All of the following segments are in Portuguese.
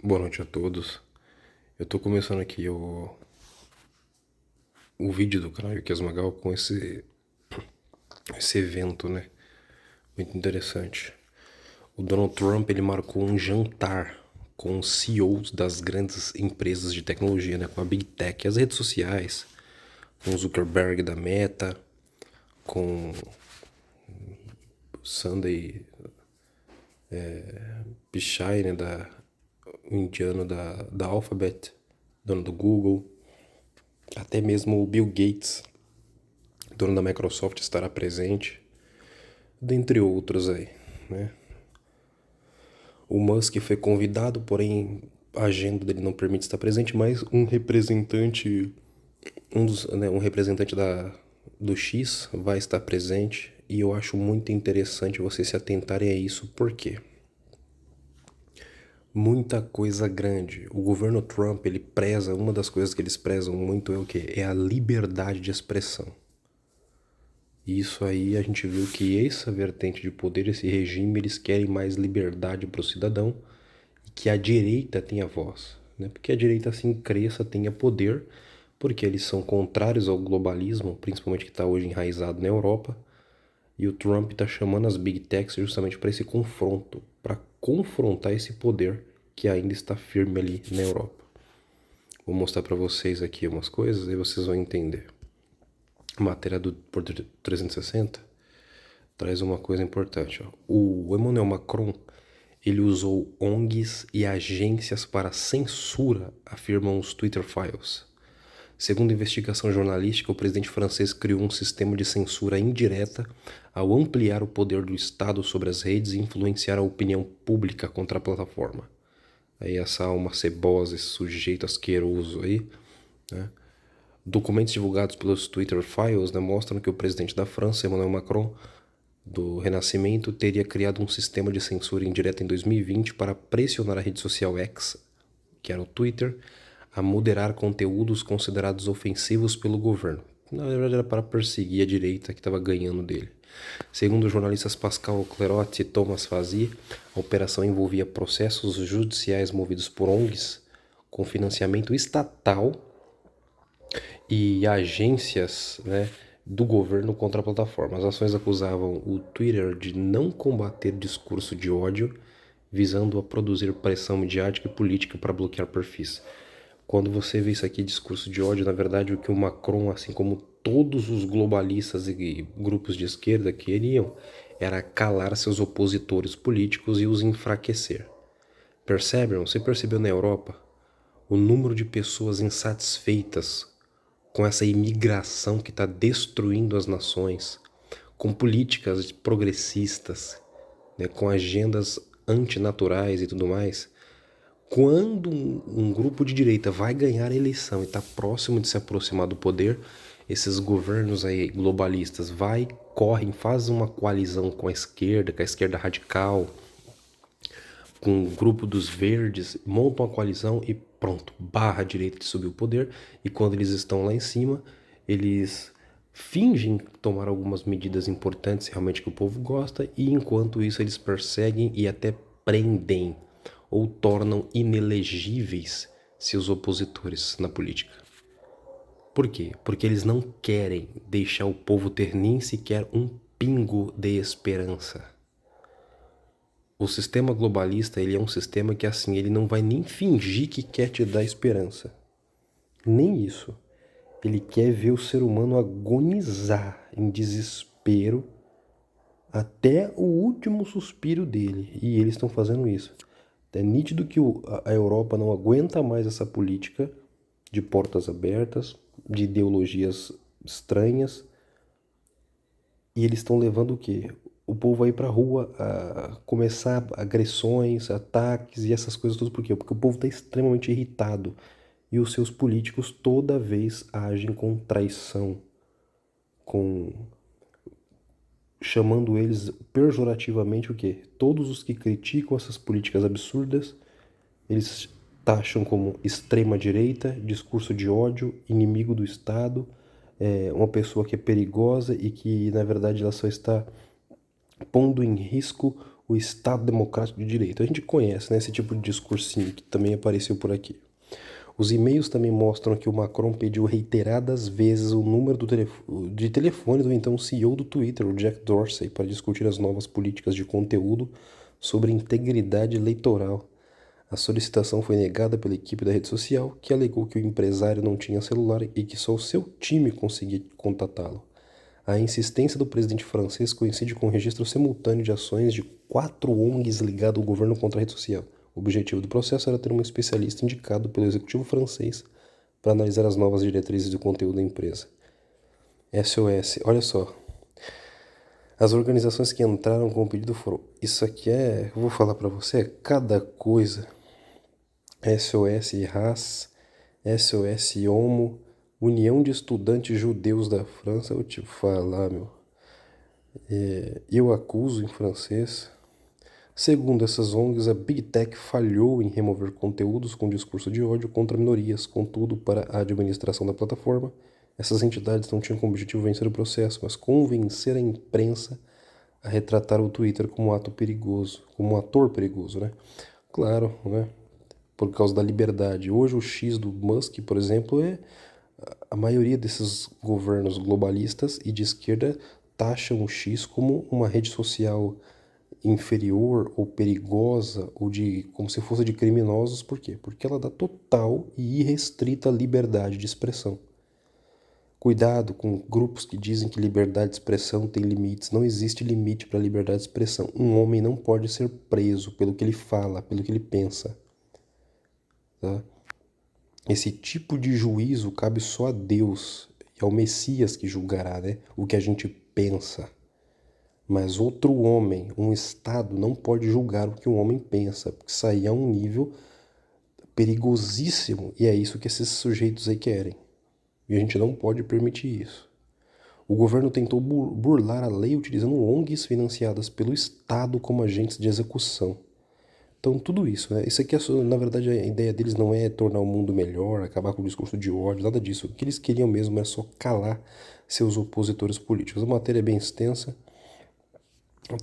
Boa noite a todos. Eu tô começando aqui o vídeo do canal Yukias Magal com esse evento, né? Muito interessante. O Donald Trump, ele marcou um jantar com os CEOs das grandes empresas de tecnologia, né? Com a Big Tech, as redes sociais, com o Zuckerberg da Meta, com o Sundar Pichai, né? O indiano da Alphabet, dono do Google. Até mesmo o Bill Gates, dono da Microsoft, estará presente, dentre outros aí, né? O Musk foi convidado, porém a agenda dele não permite estar presente, mas um representante, um representante do X vai estar presente, e eu acho muito interessante vocês se atentarem a isso, porque muita coisa grande. O governo Trump, ele preza, uma das coisas que eles prezam muito é o quê? É a liberdade de expressão. E isso aí a gente viu que essa vertente de poder, esse regime, eles querem mais liberdade para o cidadão e que a direita tenha voz, né? Porque a direita assim cresça, tenha poder, porque eles são contrários ao globalismo, principalmente que está hoje enraizado na Europa. E o Trump está chamando as Big Techs justamente para esse confronto, para confrontar esse poder que ainda está firme ali na Europa. Vou mostrar para vocês aqui umas coisas e vocês vão entender. A matéria do por 360 traz uma coisa importante. Ó. O Emmanuel Macron, ele usou ONGs e agências para censura, afirmam os Twitter Files. Segundo investigação jornalística, o presidente francês criou um sistema de censura indireta ao ampliar o poder do Estado sobre as redes e influenciar a opinião pública contra a plataforma. Aí essa alma cebosa, esse sujeito asqueroso aí, né? Documentos divulgados pelos Twitter Files, né, mostram que o presidente da França, Emmanuel Macron, do Renascimento, teria criado um sistema de censura indireta em 2020 para pressionar a rede social X, que era o Twitter, a moderar conteúdos considerados ofensivos pelo governo. Na verdade era para perseguir a direita que estava ganhando dele. Segundo os jornalistas Pascal Clerotti e Thomas Fazi, a operação envolvia processos judiciais movidos por ONGs com financiamento estatal e agências, né, do governo contra a plataforma. As ações acusavam o Twitter de não combater discurso de ódio, visando a produzir pressão midiática e política para bloquear perfis. Quando você vê isso aqui, discurso de ódio, na verdade o que o Macron, assim como todos os globalistas e grupos de esquerda queriam, era calar seus opositores políticos e os enfraquecer. Percebem? Você percebeu na Europa o número de pessoas insatisfeitas com essa imigração que está destruindo as nações, com políticas progressistas, né, com agendas antinaturais e tudo mais. Quando um grupo de direita vai ganhar a eleição e está próximo de se aproximar do poder, esses governos aí globalistas correm, fazem uma coalizão com a esquerda radical, com o grupo dos verdes, montam uma coalizão e pronto, barra a direita de subir o poder. E quando eles estão lá em cima, eles fingem tomar algumas medidas importantes realmente que o povo gosta, e enquanto isso eles perseguem e até prendem ou tornam inelegíveis seus opositores na política. Por quê? Porque eles não querem deixar o povo ter nem sequer um pingo de esperança. O sistema globalista, ele é um sistema que assim, ele não vai nem fingir que quer te dar esperança. Nem isso. Ele quer ver o ser humano agonizar em desespero até o último suspiro dele. E eles estão fazendo isso. É nítido que a Europa não aguenta mais essa política de portas abertas, de ideologias estranhas. E eles estão levando o quê? O povo aí pra rua a começar agressões, ataques e essas coisas todas. Por quê? Porque o povo está extremamente irritado. E os seus políticos toda vez agem com traição, com chamando eles pejorativamente o quê? Todos os que criticam essas políticas absurdas, eles taxam como extrema direita, discurso de ódio, inimigo do Estado, uma pessoa que é perigosa e que na verdade ela só está pondo em risco o Estado Democrático de Direito. A gente conhece, né, esse tipo de discursinho que também apareceu por aqui. Os e-mails também mostram que o Macron pediu reiteradas vezes o número de telefone do então CEO do Twitter, o Jack Dorsey, para discutir as novas políticas de conteúdo sobre integridade eleitoral. A solicitação foi negada pela equipe da rede social, que alegou que o empresário não tinha celular e que só o seu time conseguia contatá-lo. A insistência do presidente francês coincide com o registro simultâneo de ações de 4 ONGs ligadas ao governo contra a rede social. O objetivo do processo era ter um especialista indicado pelo executivo francês para analisar as novas diretrizes de conteúdo da empresa. SOS, olha só. As organizações que entraram com o pedido foram... Isso aqui eu vou falar para você, é cada coisa. SOS RAS, SOS Homo, União de Estudantes Judeus da França, eu te falar, meu. Eu acuso em francês. Segundo essas ONGs, a Big Tech falhou em remover conteúdos com discurso de ódio contra minorias. Contudo, para a administração da plataforma, essas entidades não tinham como objetivo vencer o processo, mas convencer a imprensa a retratar o Twitter como um ato perigoso, como um ator perigoso, né? Claro, né? Por causa da liberdade. Hoje o X do Musk, por exemplo, a maioria desses governos globalistas e de esquerda taxam o X como uma rede social inferior ou perigosa ou como se fosse de criminosos. Por quê? Porque ela dá total e irrestrita liberdade de expressão. Cuidado com grupos que dizem que liberdade de expressão tem limites. Não existe limite para a liberdade de expressão. Um homem não pode ser preso pelo que ele fala, pelo que ele pensa. Tá? Esse tipo de juízo cabe só a Deus e ao Messias que julgará, né, o que a gente pensa. Mas outro homem, um Estado, não pode julgar o que um homem pensa, porque isso aí é um nível perigosíssimo e é isso que esses sujeitos aí querem. E a gente não pode permitir isso. O governo tentou burlar a lei utilizando ONGs financiadas pelo Estado como agentes de execução. Então, tudo isso, né? Isso aqui, na verdade, a ideia deles não é tornar o mundo melhor, acabar com o discurso de ódio, nada disso. O que eles queriam mesmo é só calar seus opositores políticos. A matéria é bem extensa,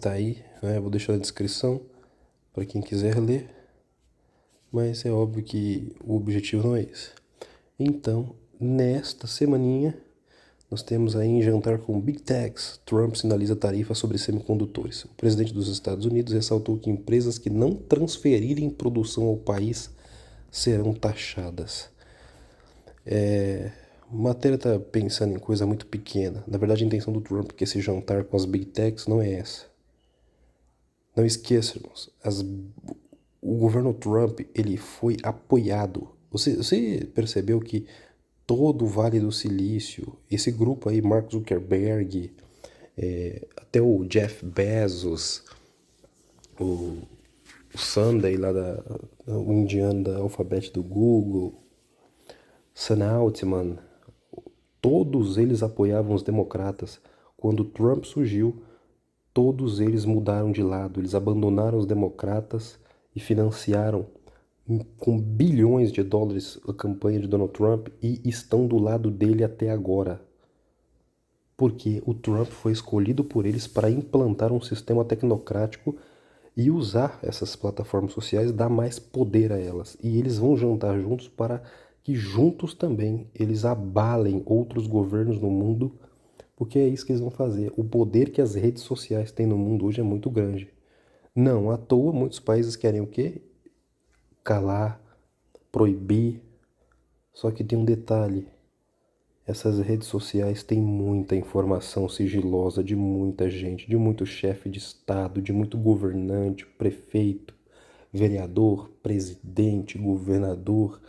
tá aí, né? Vou deixar na descrição para quem quiser ler, mas é óbvio que o objetivo não é esse. Então, nesta semaninha, nós temos aí em jantar com Big Techs, Trump sinaliza tarifa sobre semicondutores. O presidente dos Estados Unidos ressaltou que empresas que não transferirem produção ao país serão taxadas. A matéria está pensando em coisa muito pequena. Na verdade, a intenção do Trump que esse jantar com as Big Techs não é essa. Não esqueça, irmãos, o governo Trump ele foi apoiado. Você percebeu que todo o Vale do Silício, esse grupo aí, Mark Zuckerberg, até o Jeff Bezos, o Sunday lá o indiano da Alphabet do Google, Sam Altman, todos eles apoiavam os democratas. Quando Trump surgiu, todos eles mudaram de lado, eles abandonaram os democratas e financiaram com bilhões de dólares a campanha de Donald Trump e estão do lado dele até agora. Porque o Trump foi escolhido por eles para implantar um sistema tecnocrático e usar essas plataformas sociais, dar mais poder a elas. E eles vão jantar juntos para que juntos também eles abalem outros governos no mundo, porque é isso que eles vão fazer. O poder que as redes sociais têm no mundo hoje é muito grande. Não à toa, muitos países querem o quê? Calar, proibir. Só que tem um detalhe. Essas redes sociais têm muita informação sigilosa de muita gente, de muito chefe de estado, de muito governante, prefeito, vereador, presidente, governador,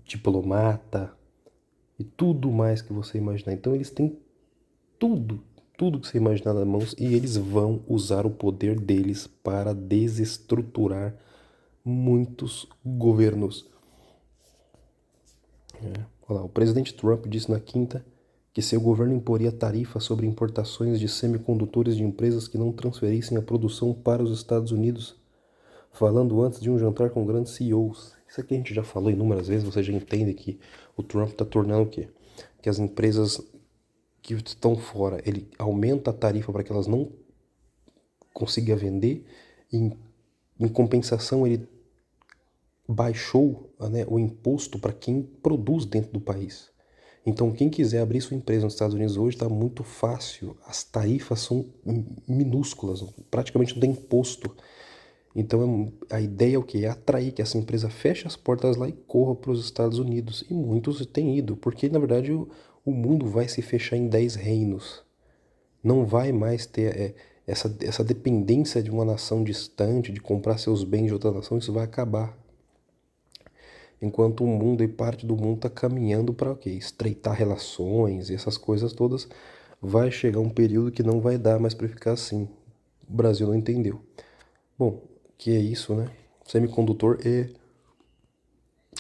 diplomata e tudo mais que você imaginar. Então eles têm tudo que você imaginar nas mãos e eles vão usar o poder deles para desestruturar muitos governos. Olha lá, o presidente Trump disse na quinta que seu governo imporia tarifas sobre importações de semicondutores de empresas que não transferissem a produção para os Estados Unidos, falando antes de um jantar com grandes CEOs. Isso aqui a gente já falou inúmeras vezes, você já entende que o Trump está tornando o quê? Que as empresas que estão fora, ele aumenta a tarifa para que elas não consiga vender. Em compensação, ele baixou, né, o imposto para quem produz dentro do país. Então, quem quiser abrir sua empresa nos Estados Unidos hoje está muito fácil. As tarifas são minúsculas, praticamente não tem imposto. Então, a ideia é o quê? É atrair que essa empresa feche as portas lá e corra para os Estados Unidos. E muitos têm ido, porque na verdade o mundo vai se fechar em 10 reinos. Não vai mais ter essa dependência de uma nação distante, de comprar seus bens de outra nação, isso vai acabar. Enquanto o mundo e parte do mundo está caminhando para o quê? Estreitar relações e essas coisas todas, vai chegar um período que não vai dar mais para ficar assim. O Brasil não entendeu. Bom, que é isso, né? Semicondutor é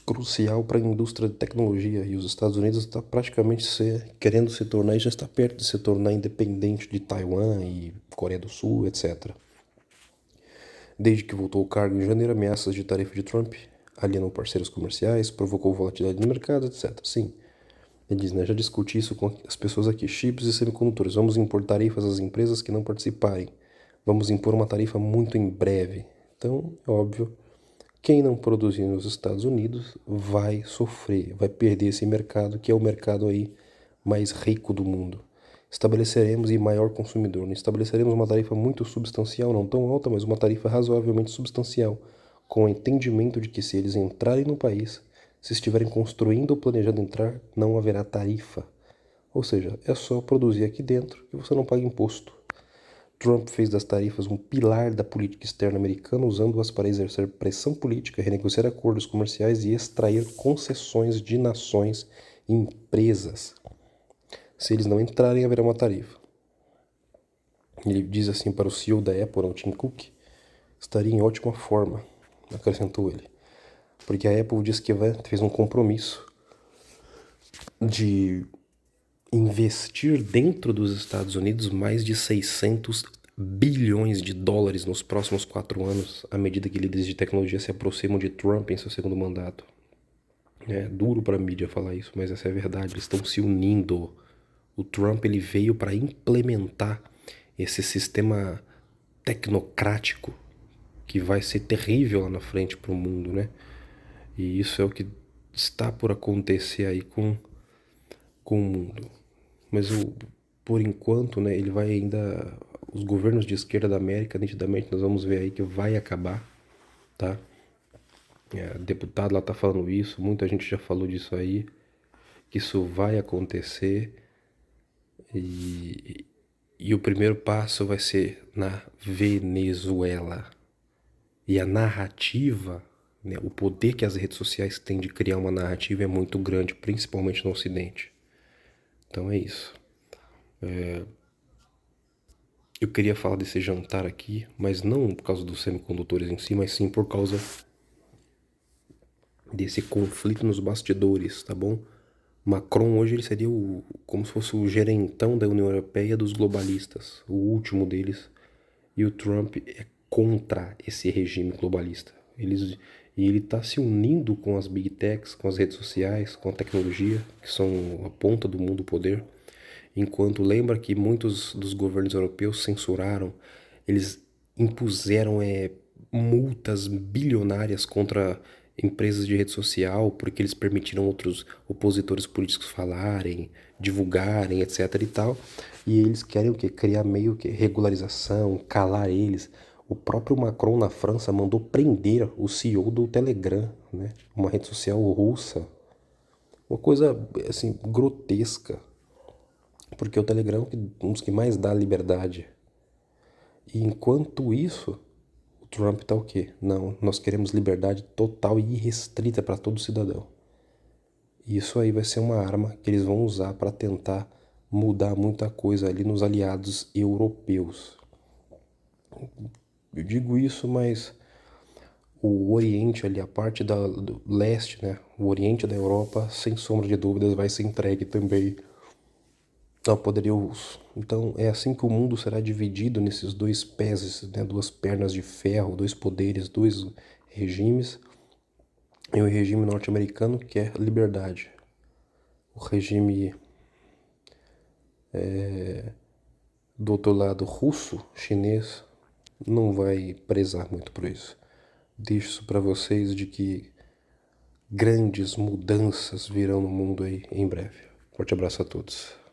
crucial para a indústria de tecnologia e os Estados Unidos está praticamente querendo se tornar e já está perto de se tornar independente de Taiwan e Coreia do Sul, etc. Desde que voltou ao cargo em janeiro, ameaças de tarifa de Trump alienam parceiros comerciais, provocou volatilidade no mercado, etc. Sim, ele diz, né? Já discuti isso com as pessoas aqui. Chips e semicondutores. Vamos impor tarifas às empresas que não participarem. Vamos impor uma tarifa muito em breve. Então, é óbvio, quem não produzir nos Estados Unidos vai sofrer, vai perder esse mercado, que é o mercado aí mais rico do mundo. Estabeleceremos e maior consumidor. Estabeleceremos uma tarifa muito substancial, não tão alta, mas uma tarifa razoavelmente substancial, com o entendimento de que se eles entrarem no país, se estiverem construindo ou planejando entrar, não haverá tarifa. Ou seja, é só produzir aqui dentro que você não paga imposto. Trump fez das tarifas um pilar da política externa americana, usando-as para exercer pressão política, renegociar acordos comerciais e extrair concessões de nações e empresas. Se eles não entrarem, haverá uma tarifa. Ele diz assim para o CEO da Apple, Tim Cook, estaria em ótima forma, acrescentou ele. Porque a Apple diz que fez um compromisso de investir dentro dos Estados Unidos mais de 600 bilhões de dólares nos próximos 4 anos, à medida que líderes de tecnologia se aproximam de Trump em seu segundo mandato. É duro para a mídia falar isso, mas essa é a verdade. Eles estão se unindo. O Trump ele veio para implementar esse sistema tecnocrático que vai ser terrível lá na frente para o mundo, né? E isso é o que está por acontecer aí com o mundo. Mas por enquanto, né, ele vai ainda. Os governos de esquerda da América, nitidamente, nós vamos ver aí que vai acabar, tá? Deputado lá tá falando isso, muita gente já falou disso aí, que isso vai acontecer. E o primeiro passo vai ser na Venezuela. E a narrativa, né, o poder que as redes sociais têm de criar uma narrativa é muito grande, principalmente no Ocidente. Então é isso. Eu queria falar desse jantar aqui, mas não por causa dos semicondutores em si, mas sim por causa desse conflito nos bastidores, tá bom? Macron hoje ele seria como se fosse o gerentão da União Europeia dos globalistas, o último deles. E o Trump é contra esse regime globalista. E ele está se unindo com as big techs, com as redes sociais, com a tecnologia, que são a ponta do mundo poder. Enquanto lembra que muitos dos governos europeus censuraram, eles impuseram multas bilionárias contra empresas de rede social porque eles permitiram outros opositores políticos falarem, divulgarem, etc e tal. E eles querem o quê? Criar meio que regularização, calar eles. O próprio Macron na França mandou prender o CEO do Telegram, né? Uma rede social russa. Uma coisa assim grotesca. Porque o Telegram é um dos que mais dá liberdade. E enquanto isso, o Trump tá o quê? Não, nós queremos liberdade total e irrestrita para todo cidadão. E isso aí vai ser uma arma que eles vão usar para tentar mudar muita coisa ali nos aliados europeus. Eu digo isso, mas o Oriente ali, a parte do leste, né? O Oriente da Europa, sem sombra de dúvidas, vai ser entregue também ao poderio russo. Então é assim que o mundo será dividido nesses dois pés, né? Duas pernas de ferro, dois poderes, dois regimes. E o regime norte-americano que é liberdade. O regime do outro lado russo, chinês, não vai prezar muito por isso. Deixo isso para vocês de que grandes mudanças virão no mundo aí em breve. Forte abraço a todos.